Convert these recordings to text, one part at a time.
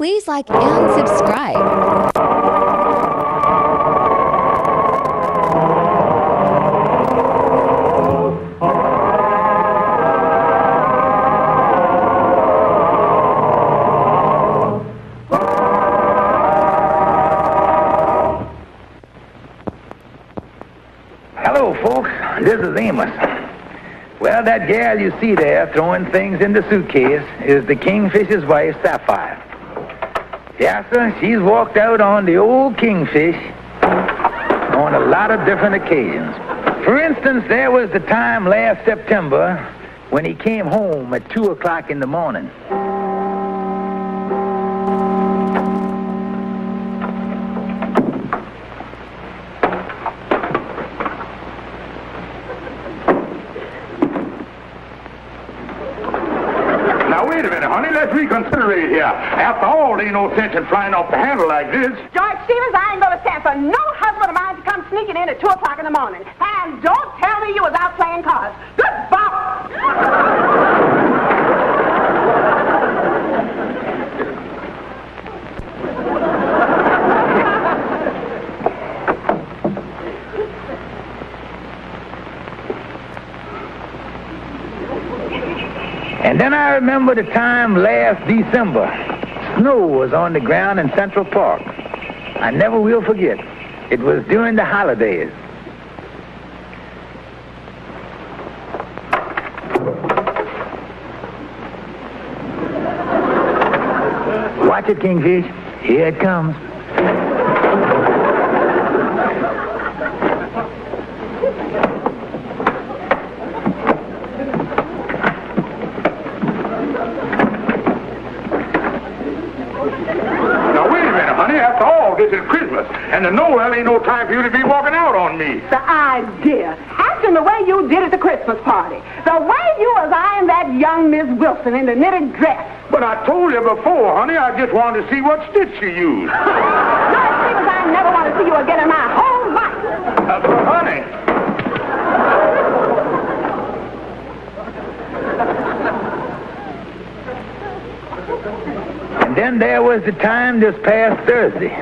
please like and subscribe. Hello, folks. This is Amos. Well, that gal you see there throwing things in the suitcase is the Kingfish's wife, Sapphire. Yes, sir, she's walked out on the old Kingfish on a lot of different occasions. For instance, there was the time last September when he came home at 2 o'clock in the morning. Wait a minute, honey. Let's reconsider it here. After all, there ain't no sense in flying off the handle like this. George Stevens, I ain't going to stand for no husband of mine to come sneaking in at 2 o'clock in the morning. And don't tell me you was out playing cards. Good bop! And then I remember the time last December. Snow was on the ground in Central Park. I never will forget. It was during the holidays. Watch it, Kingfish. Here it comes. This is Christmas, and the Noel ain't no time for you to be walking out on me. The idea. Acting the way you did at the Christmas party. The way you was eyeing that young Miss Wilson in the knitted dress. But I told you before, honey, I just wanted to see what stitch you used. George Stevens, I never want to see you again in my whole life. Honey. And then there was the time this past Thursday.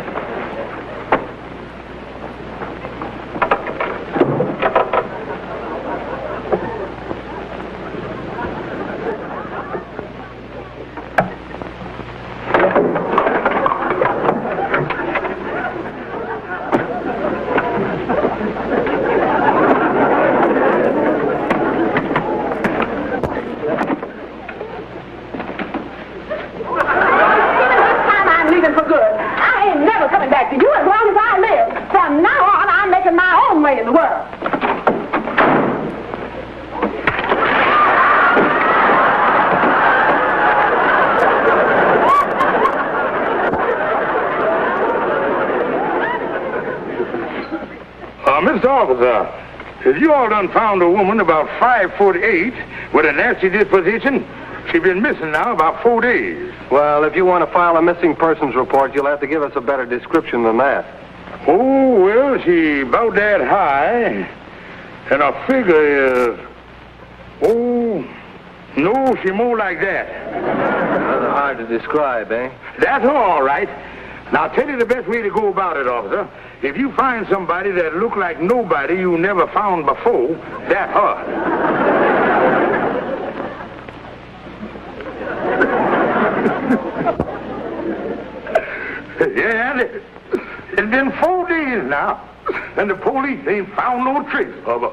In the world. Mr. Officer, if you all done found a woman about 5'8" with a nasty disposition, she been missing now about 4 days. Well, if you want to file a missing persons report, you'll have to give us a better description than that. Oh, well, she about that high, and her figure is... Oh, no, she more like that. Rather hard to describe, eh? That's all right. Now, I'll tell you the best way to go about it, officer. If you find somebody that look like nobody you never found before, that's her. Yeah, it's been 4 days now, and the police ain't found no trace of her.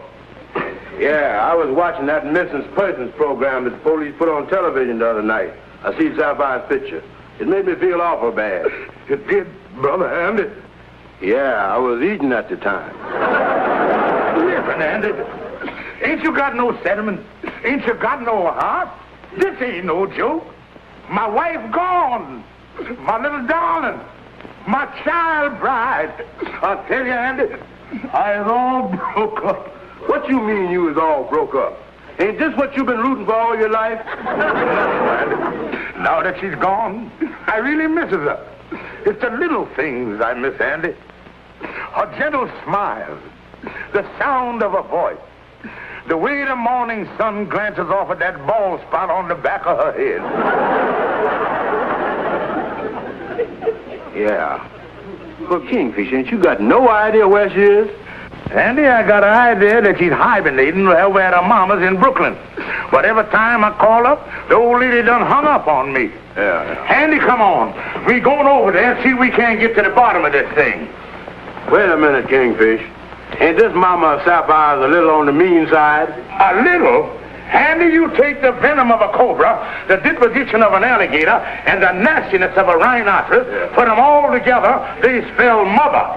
Yeah, I was watching that missing persons program that the police put on television the other night. I see Sapphire's picture. It made me feel awful bad. It did, Brother Andy. Yeah, I was eating at the time. Listen, Andy, ain't you got no sentiment? Ain't you got no heart? This ain't no joke. My wife gone. My little darling. My child bride. I tell you, Andy, I was all broke up. What you mean you was all broke up? Ain't this what you've been rooting for all your life? Now that she's gone, I really misses her. It's the little things I miss, Andy. Her gentle smile, the sound of her voice, the way the morning sun glances off at that bald spot on the back of her head. Yeah. But Kingfish, ain't you got no idea where she is? Andy, I got an idea that she's hibernating over at her mama's in Brooklyn. But every time I call up, the old lady done hung up on me. Yeah. Andy, come on. We going over there and see if we can't get to the bottom of this thing. Wait a minute, Kingfish. Ain't this Mama Sapphire a little on the mean side? A little? Andy, you take the venom of a cobra, the disposition of an alligator, and the nastiness of a rhinoceros, put them all together, they spell mother.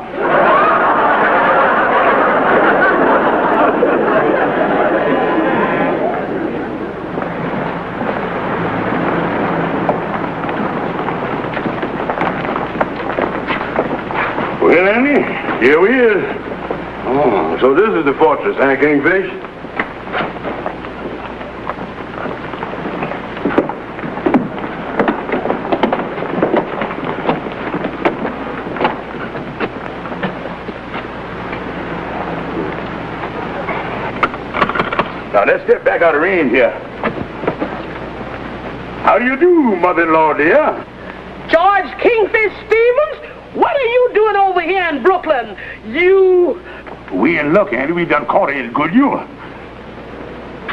Well, Andy, here we is. Oh, so this is the fortress, huh, Kingfish? Now, let's step back out of range here. How do you do, mother-in-law, dear? George Kingfish Stevens, what are you doing over here in Brooklyn? We in luck, Andy. We done caught her in good humor.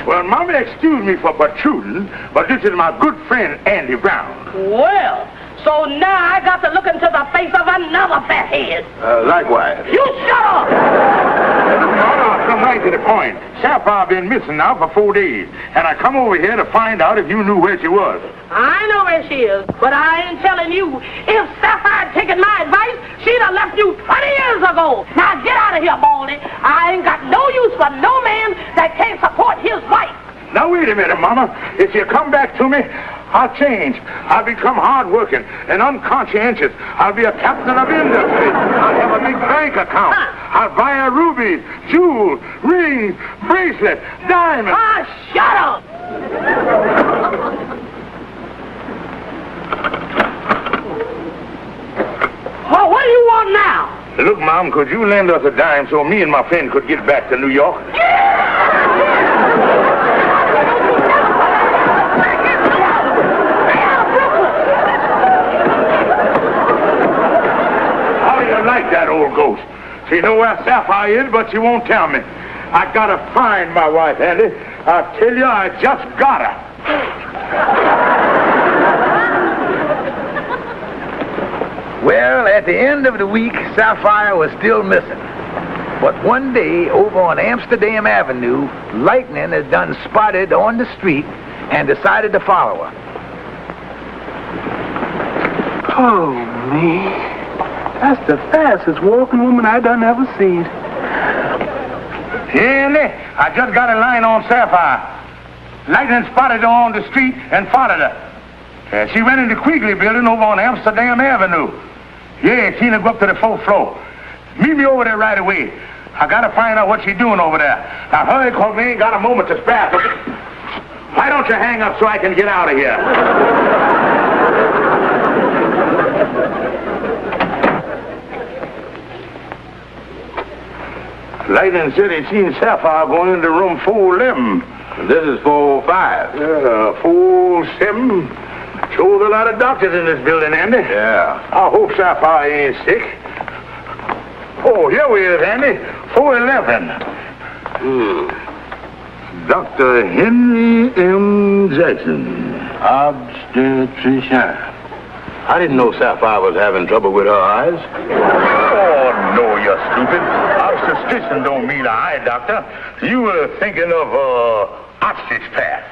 Well, Mama, excuse me for protruding, but this is my good friend, Andy Brown. Well, so now I got to look into the face of another fathead. Likewise. You shut up! No, come right to the point. Sapphire been missing now for 4 days, and I come over here to find out if you knew where she was. I know where she is, but I ain't telling you. If Sapphire had taken my advice, she'd have left you 20 years ago. Now get out of here, Baldy. I ain't got no use for no man that can't support his wife. Now, wait a minute, Mama. If you come back to me, I'll change. I'll become hard-working and unconscientious. I'll be a captain of industry. I'll have a big bank account. I'll buy her rubies, jewels, rings, bracelets, diamonds. Ah, shut up! Oh, what do you want now? Look, Mom, could you lend us a dime so me and my friend could get back to New York? Like that old ghost. She know where Sapphire is, but she won't tell me. I gotta find my wife, Andy. I tell you, I just gotta. Well, at the end of the week, Sapphire was still missing. But one day, over on Amsterdam Avenue, Lightnin had done spotted on the street and decided to follow her. Oh, me. That's the fastest walking woman I done ever seen. Andy, I just got a line on Sapphire. Lightnin spotted her on the street and followed her. She went into Quigley building over on Amsterdam Avenue. Yeah, seen her go up to the 4th floor. Meet me over there right away. I gotta find out what she's doing over there. Now hurry, cause we ain't got a moment to spare. Why don't you hang up so I can get out of here? Lightnin said he seen Sapphire going into room 411. This is 405. 407. Shows a lot of doctors in this building, Andy. Yeah. I hope Sapphire ain't sick. Oh, here we is, Andy. 411. Dr. Henry M. Jackson. Obstetrician. I didn't know Sapphire was having trouble with her eyes. Oh, no, you're stupid. Obstetrician don't mean eye doctor. You were thinking of, ostrich path.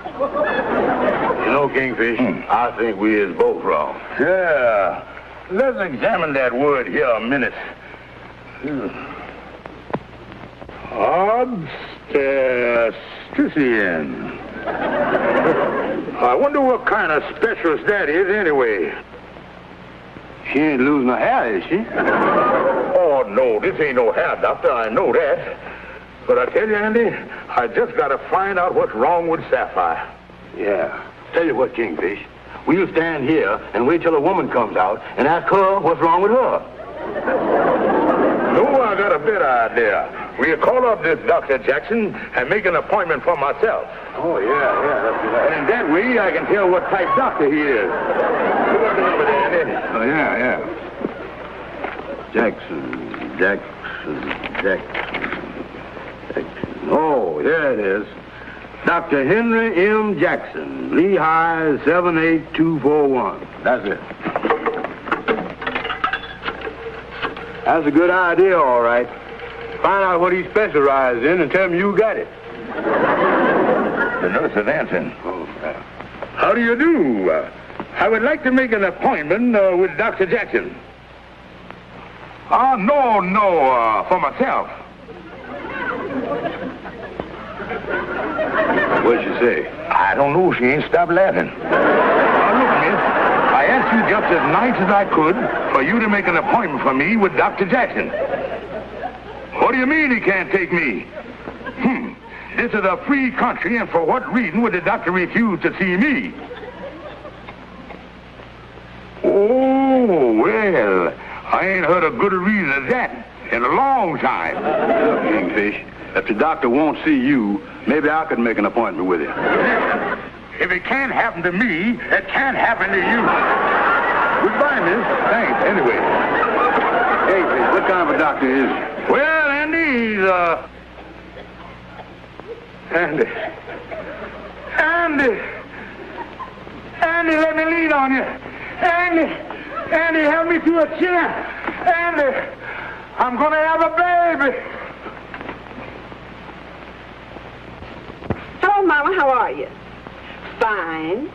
You know, Kingfish, I think we is both wrong. Yeah. Let's examine that word here a minute. Obstetrician. I wonder what kind of specialist that is anyway. She ain't losing her hair, is she? Oh, no, this ain't no hair doctor. I know that. But I tell you, Andy, I just got to find out what's wrong with Sapphire. Yeah. Tell you what, Kingfish. We'll stand here and wait till a woman comes out and ask her what's wrong with her. No, I got a better idea. We'll call up this Dr. Jackson and make an appointment for myself. Oh, yeah, that's good. And in that way, I can tell what type doctor he is. Look up the number there, Andy. Oh, yeah. Jackson. Oh, here it is. Dr. Henry M. Jackson, Lehigh 78241. That's it. That's a good idea, all right. Find out what he specializes in and tell him you got it. The nurse is answering. How do you do? I would like to make an appointment with Dr. Jackson. No, for myself. What'd she say? I don't know. She ain't stopped laughing. Now, look, miss. I asked you just as nice as I could for you to make an appointment for me with Dr. Jackson. What do you mean he can't take me? This is a free country, and for what reason would the doctor refuse to see me? Oh, well, I ain't heard a good reason as that in a long time. Look, Kingfish, if the doctor won't see you, maybe I could make an appointment with you. If it can't happen to me, it can't happen to you. Goodbye, miss. Thanks, anyway. Kingfish, what kind of a doctor is he? Well, Andy, he's, Andy, let me lean on you. Andy, help me to a chair. Andy, I'm gonna have a baby. Hello, Mama. How are you? Fine.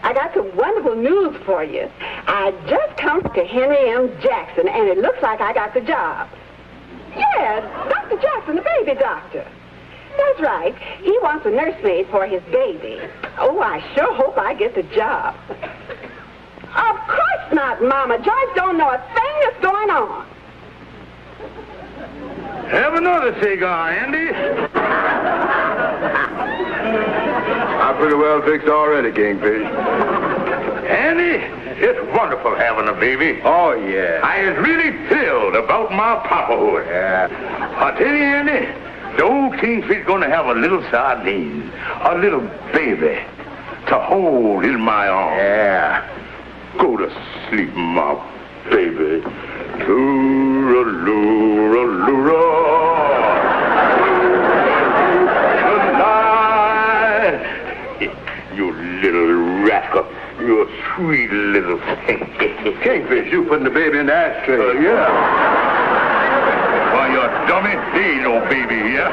I got some wonderful news for you. I just come to Henry M. Jackson, and it looks like I got the job. Yes, Dr. Jackson, the baby doctor. That's right. He wants a nursemaid for his baby. Oh, I sure hope I get the job. Of course not, Mama. George don't know a thing that's going on. Have another cigar, Andy. I'm pretty well fixed already, Kingfish. Andy, it's wonderful having a baby. Oh, yeah. I is really thrilled about my papahood. Yeah. I tell you, Andy, the old Kingfish gonna have a little sardine, a little baby to hold in my arms. Yeah. Go to sleep, my baby. Tooraloo-ra-loo-ra. You little rascal. You a sweet little thing. Kingfish, you putting the baby in the ashtray. Yeah. Why, you dummy. There ain't no baby here.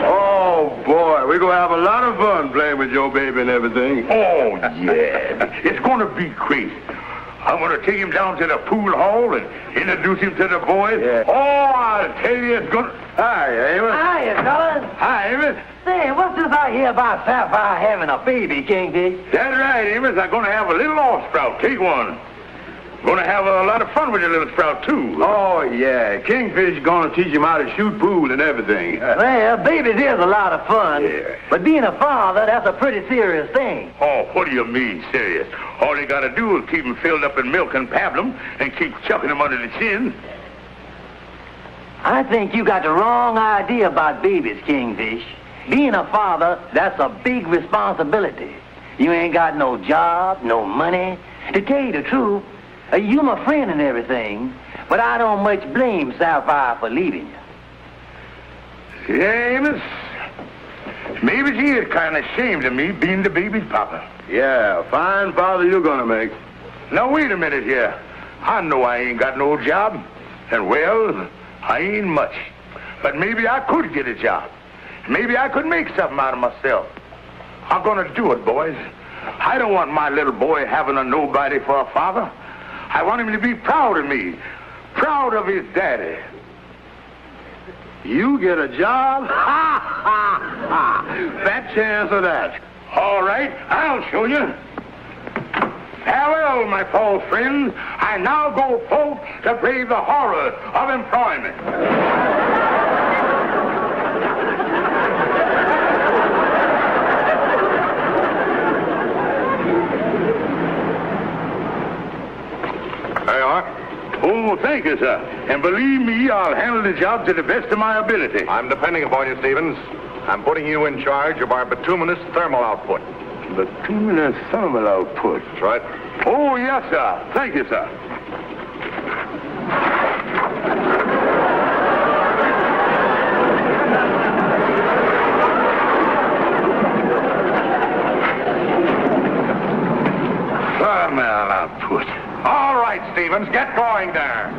Oh, boy, we're going to have a lot of fun playing with your baby and everything. Oh, yeah. It's going to be crazy. I'm going to take him down to the pool hall and introduce him to the boys. Yeah. Oh, I'll tell you, it's going to... Hi, Amos. Hiya, fellas. Hi, Amos. Say, what's this I hear about Sapphire having a baby, Kingfish? That's right, Amos. I'm going to have a little off sprout. Take one. Going to have a lot of fun with your little sprout, too. Oh, yeah. Kingfish is going to teach him how to shoot pool and everything. Well, babies is a lot of fun. Yeah. But being a father, that's a pretty serious thing. Oh, what do you mean, serious? All you got to do is keep them filled up in milk and pablum and keep chucking them under the chin. I think you got the wrong idea about babies, Kingfish. Being a father, that's a big responsibility. You ain't got no job, no money. To tell you the truth, you my friend and everything, but I don't much blame Sapphire for leaving you. Yeah, Amos. Maybe she is kind of ashamed of me being the baby's papa. Yeah, fine father you're going to make. Now, wait a minute here. I know I ain't got no job, and, well, I ain't much. But maybe I could get a job. Maybe I could make something out of myself. I'm going to do it, boys. I don't want my little boy having a nobody for a father. I want him to be proud of me, proud of his daddy. You get a job? Ha, ha, ha. Fat chance of that. All right, I'll show you. Farewell, my false friends. I now go forth to brave the horrors of employment. There you are. Oh, thank you, sir. And believe me, I'll handle the job to the best of my ability. I'm depending upon you, Stevens. I'm putting you in charge of our bituminous thermal output. Bituminous thermal output. That's right. Oh, yes, sir. Thank you, sir. All right, Stevens, get going there.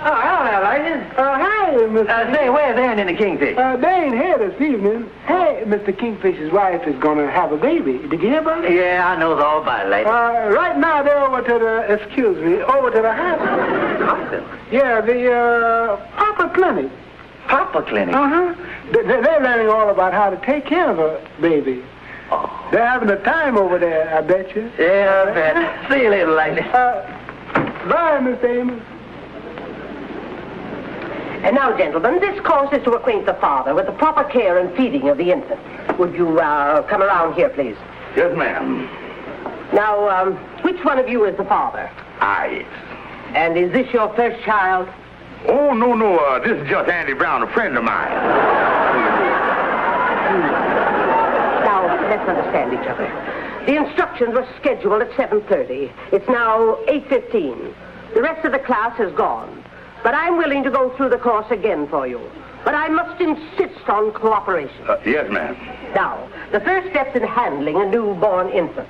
Oh, hello, Lightnin. Hi, Mr. Say, where's Ann and the Kingfish? They ain't here this evening. Hey, Mr. Kingfish's wife is gonna have a baby. Did you hear about it? Yeah, I know all about it, Lightnin. Right now they're over to the hospital. Hospital? Yeah, the Papa Clinic. Papa Clinic? Uh-huh. They're learning all about how to take care of a baby. Oh. They're having a time over there, I bet you. Yeah, I bet. See you later, Lightnin. Bye, Mr. Amos. And now, gentlemen, this course is to acquaint the father with the proper care and feeding of the infant. Would you come around here, please? Yes, ma'am. Now, which one of you is the father? I. And is this your first child? Oh, no. This is just Andy Brown, a friend of mine. Now, let's understand each other. The instructions were scheduled at 7:30. It's now 8:15. The rest of the class has gone. But I'm willing to go through the course again for you. But I must insist on cooperation. Yes, ma'am. Now, the first steps in handling a newborn infant.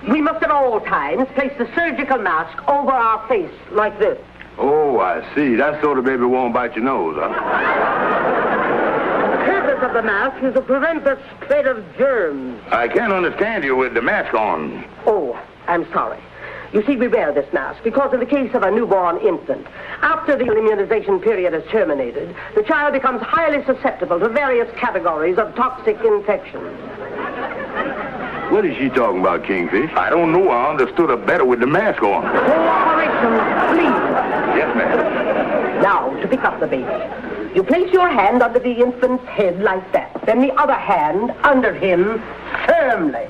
We must at all times place the surgical mask over our face like this. Oh, I see. That's so the baby won't bite your nose, huh? The purpose of the mask is to prevent the spread of germs. I can't understand you with the mask on. Oh, I'm sorry. You see, we wear this mask because in the case of a newborn infant, after the immunization period is terminated, the child becomes highly susceptible to various categories of toxic infections. What is she talking about, Kingfish? I don't know. I understood her better with the mask on. Cooperation, please. Yes, ma'am. Now, to pick up the baby. You place your hand under the infant's head like that. Then the other hand under him firmly.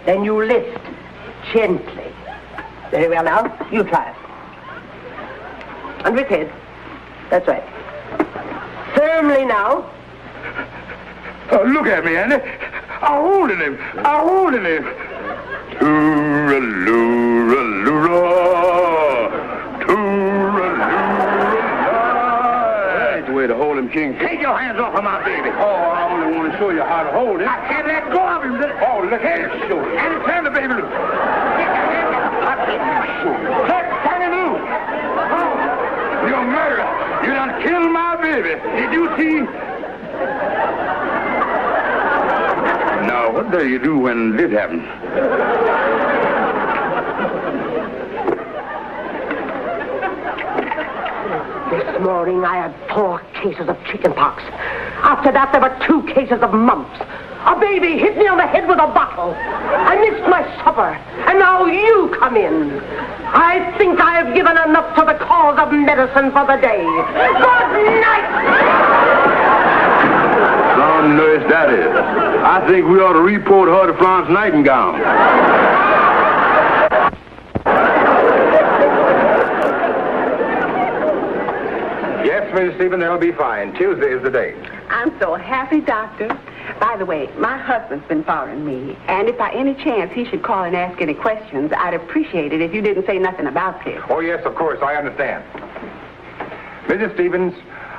Then you lift gently. Very well now. You try it. Under his head. That's right. Firmly now. Look at me, Andy. I'm holding him. Tooraloo-ra-loo-ra. That's the way to hold him, Kingfish. Take your hands off of my baby. Oh, I only want to show you how to hold him. I can't let go of him. Oh, look at him. Show him. Andy, turn the baby loose. Turn him loose. Oh, you're a murderer. You done killed my baby. Did you see? Now, what do you do when this happens? This morning I had 4 cases of chickenpox. After that there were 2 cases of mumps. A baby hit me on the head with a bottle. I missed my supper. And now you come in. I think I have given enough to the cause of medicine for the day. Good night! Some nurse that is. I think we ought to report her to Florence Nightingale. Yes, Mrs. Stephen, they'll be fine. Tuesday is the date. I'm so happy, Doctor. By the way, my husband's been following me, and if by any chance he should call and ask any questions, I'd appreciate it if you didn't say nothing about this. Oh, yes, of course, I understand. Mrs. Stevens,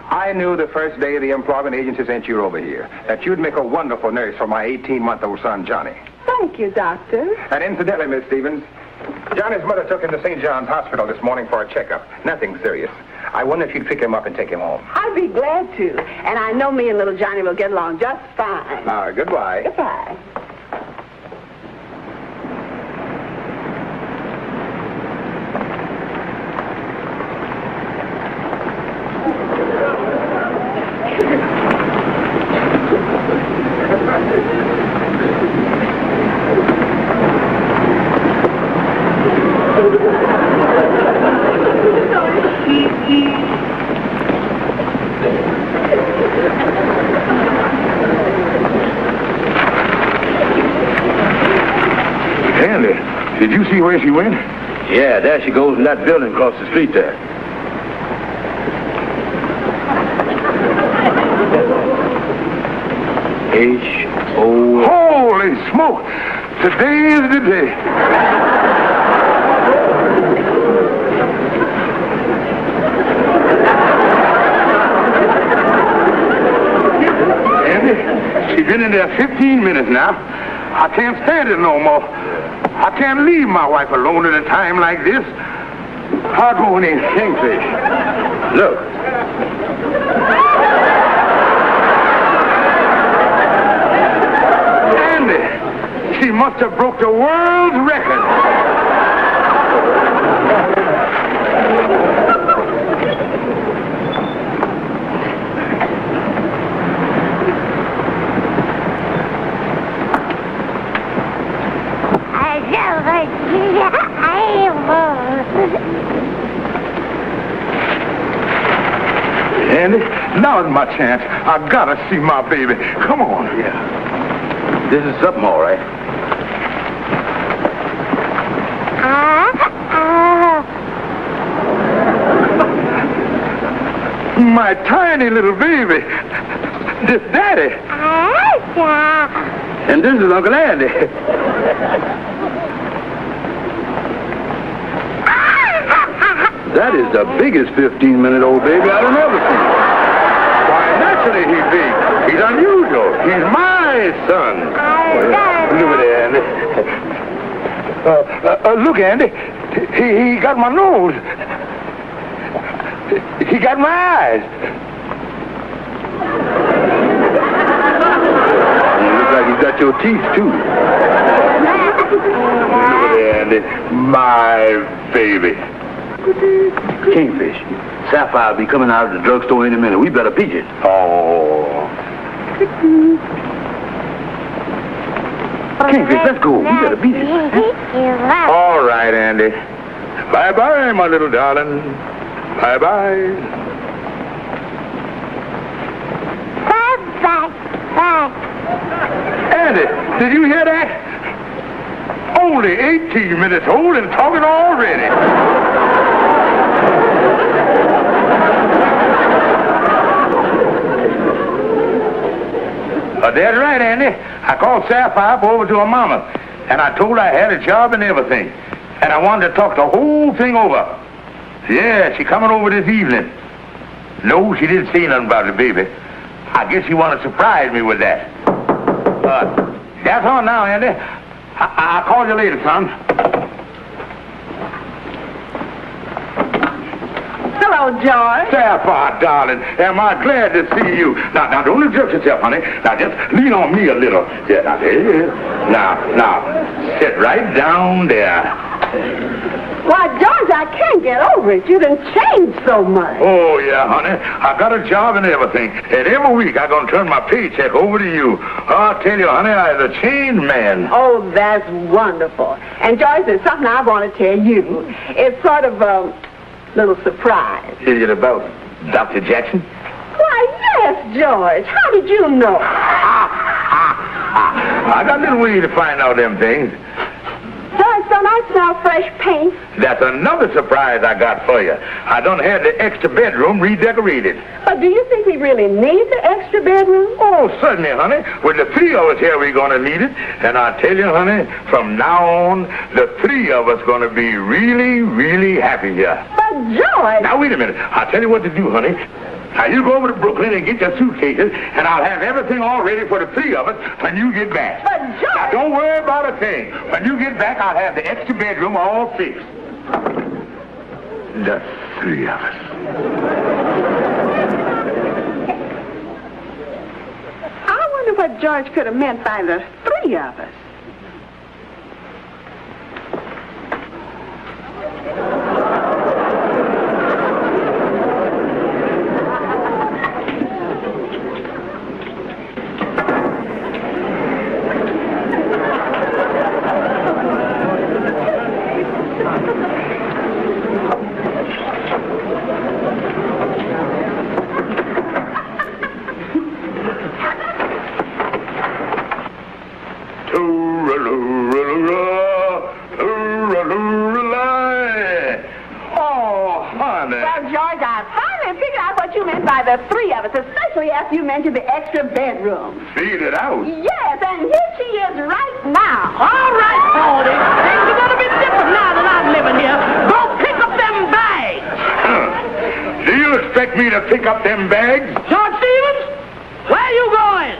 I knew the first day the employment agency sent you over here that you'd make a wonderful nurse for my 18-month-old son, Johnny. Thank you, Doctor. And incidentally, Miss Stevens, Johnny's mother took him to St. John's Hospital this morning for a checkup. Nothing serious. I wonder if you'd pick him up and take him home. I'd be glad to. And I know me and little Johnny will get along just fine. Goodbye. Goodbye. Andy, did you see where she went? Yeah, there she goes in that building across the street there. Holy smoke! Today is the day. Andy, she's been in there 15 minutes now. I can't stand it no more. I can't leave my wife alone at a time like this. I'll go in, Kingfish. Look. Andy, she must have broke the world's record. Andy, now's my chance. I gotta see my baby. Come on. Yeah. This is something, all right. My tiny little baby. This Daddy. And this is Uncle Andy. That is the biggest 15-minute-old baby I've ever seen. Why, naturally he's big. He's unusual. He's my son. Look at that, Andy. Look, Andy. He got my nose. He got my eyes. Looks like he's got your teeth, too. Look at that, Andy. My baby. Kingfish, Sapphire will be coming out of the drugstore any minute. We better peach it. Oh. Kingfish, let's go. We better beat it. All right, Andy. Bye-bye, my little darling. Bye-bye. Andy, did you hear that? Only 18 minutes old and talking already. That's right, Andy. I called Sapphire over to her mama, and I told her I had a job and everything, and I wanted to talk the whole thing over. Yeah, she coming over this evening. No, she didn't say nothing about the baby. I guess she wanted to surprise me with that. That's all now, Andy. I'll call you later, son. Hello, George. Sapphire, darling, am I glad to see you. Now, don't adjust yourself, honey. Now, just lean on me a little. Yeah, now, there it is. Now, sit right down there. Why, George, I can't get over it. You done changed so much. Oh, yeah, honey. I got a job and everything. And every week I'm going to turn my paycheck over to you. I'll tell you, honey, I'm a changed man. Oh, that's wonderful. And, George, there's something I want to tell you. It's sort of a little surprise. Is it about Dr. Jackson? Why, yes, George. How did you know? I got a little way to find out them things. George, don't I smell fresh paint? That's another surprise I got for you. I done had the extra bedroom redecorated. But do you think we really need the extra bedroom? Oh, certainly, honey. With the three of us here, we're going to need it. And I tell you, honey, from now on, the three of us going to be really, really happy here. But, George... Now, wait a minute. I'll tell you what to do, honey. Now, you go over to Brooklyn and get your suitcases, and I'll have everything all ready for the three of us when you get back. But, George... Now, don't worry about a thing. When you get back, I'll have the extra bedroom all fixed. The three of us. I wonder what George could have meant by the three of us. The three of us, especially after you mentioned the extra bedroom. Figured it out. Yes, and here she is right now. All like me to pick up them bags? George Stevens, where you going?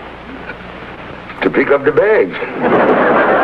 To pick up the bags.